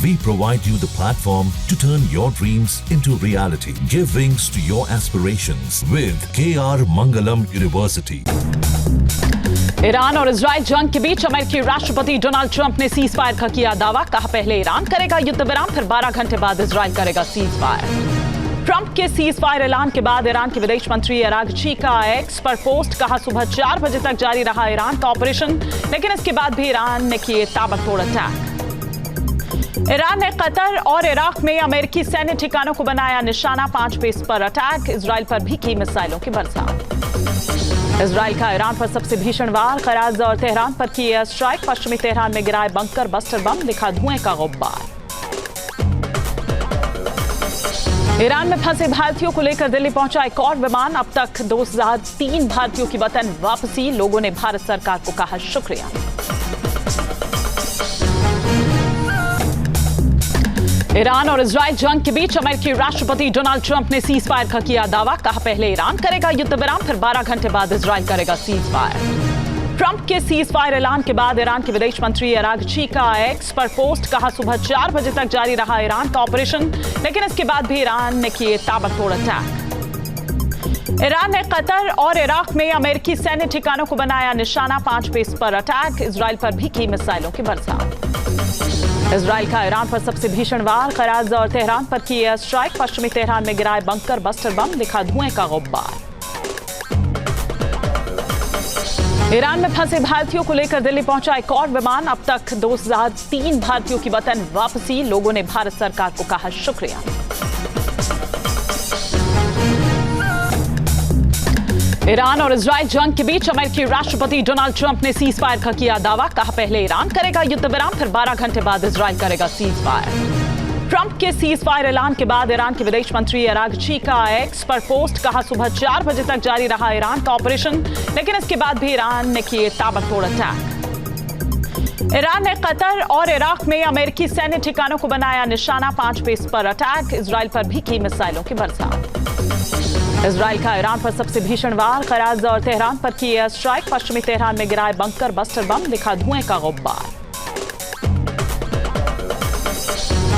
We provide you the platform to turn your dreams into reality. Give wings to your aspirations with KR Mangalam University. Iran और Israel जंग के बीच अमेरिकी राष्ट्रपति Donald Trump ने cease fire का किया दावा। कहा पहले ईरान करेगा युद्ध विराम, फिर 12 घंटे बाद इजराइल करेगा सीज फायर। ट्रंप के सीज फायर ऐलान के बाद ईरान के विदेश मंत्री अरागची का एक्स पर पोस्ट। कहा सुबह 4 बजे तक जारी रहा ईरान का ऑपरेशन, लेकिन इसके बाद भी ईरान ने किए ताबड़तोड़ अटैक। ईरान ने कतर और इराक में अमेरिकी सैन्य ठिकानों को बनाया निशाना। 5 बेस पर अटैक। इजराइल पर भी की मिसाइलों की बरसात। इजराइल का ईरान पर सबसे भीषण वार। कराज और तेहरान पर की एयर स्ट्राइक। पश्चिमी तेहरान में गिराए बंकर बस्टर बम, दिखा धुएं का गुब्बार। ईरान में फंसे भारतीयों को लेकर दिल्ली पहुंचा एक और विमान। अब तक 2003 भारतीयों की वतन वापसी। लोगों ने भारत सरकार को कहा शुक्रिया। ईरान और इजराइल जंग के बीच अमेरिकी राष्ट्रपति डोनाल्ड ट्रंप ने सीज फायर का किया दावा। कहा पहले ईरान करेगा युद्ध विराम, फिर 12 घंटे बाद इजराइल करेगा सीज फायर। ट्रंप के सीज फायर ऐलान के बाद ईरान के विदेश मंत्री अरागची का एक्स पर पोस्ट। कहा सुबह 4 बजे तक जारी रहा ईरान का ऑपरेशन, लेकिन इसके बाद भी ईरान ने किए ताबड़तोड़ अटैक। ईरान ने कतर और इराक में अमेरिकी सैन्य ठिकानों को बनाया निशाना। 5 बेस पर अटैक। इजराइल पर भी की मिसाइलों की बरसात। इजराइल का ईरान पर सबसे भीषण वार। कराज और तेहरान पर की एयर स्ट्राइक। पश्चिमी तेहरान में गिराए बंकर बस्टर बम, दिखा धुएं का गुब्बार। ईरान में फंसे भारतीयों को लेकर दिल्ली पहुंचा एक और विमान। अब तक 2003 भारतीयों की वतन वापसी। लोगों ने भारत सरकार को कहा शुक्रिया। ईरान और इजराइल जंग के बीच अमेरिकी राष्ट्रपति डोनाल्ड ट्रंप ने सीज फायर का किया दावा। कहा पहले ईरान करेगा युद्ध विराम, फिर 12 घंटे बाद इजराइल करेगा सीज फायर। ट्रंप के सीज फायर ऐलान के बाद ईरान के विदेश मंत्री अरागची का एक्स पर पोस्ट। कहा सुबह 4 बजे तक जारी रहा ईरान का ऑपरेशन, लेकिन इसके बाद भी ईरान ने किए ताबड़तोड़ अटैक। ईरान ने कतर और इराक में अमेरिकी सैन्य ठिकानों को बनाया निशाना। 5 बेस पर अटैक। इजराइल पर भी की मिसाइलों की बरसात। इजराइल का ईरान पर सबसे भीषण वार। कराज और तेहरान पर की एयर स्ट्राइक। पश्चिमी तेहरान में गिराए बंकर बस्टर बम, दिखा धुएं का गुब्बार।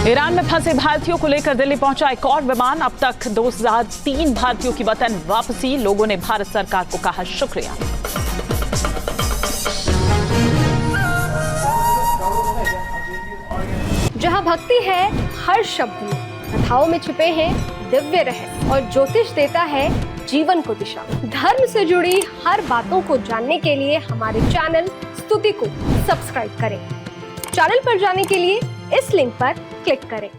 ईरान में फंसे भारतीयों को लेकर दिल्ली पहुंचा एक और विमान। अब तक 2003 भारतीयों की वतन वापसी। लोगों ने भारत सरकार को कहा शुक्रिया। जहां भक्ति है हर शब्द में, कथाओं में छुपे हैं दिव्य रहस्य और ज्योतिष देता है जीवन को दिशा। धर्म से जुड़ी हर बातों को जानने के लिए हमारे चैनल स्तुति को सब्सक्राइब करें। चैनल पर जाने के लिए इस लिंक पर क्लिक करें।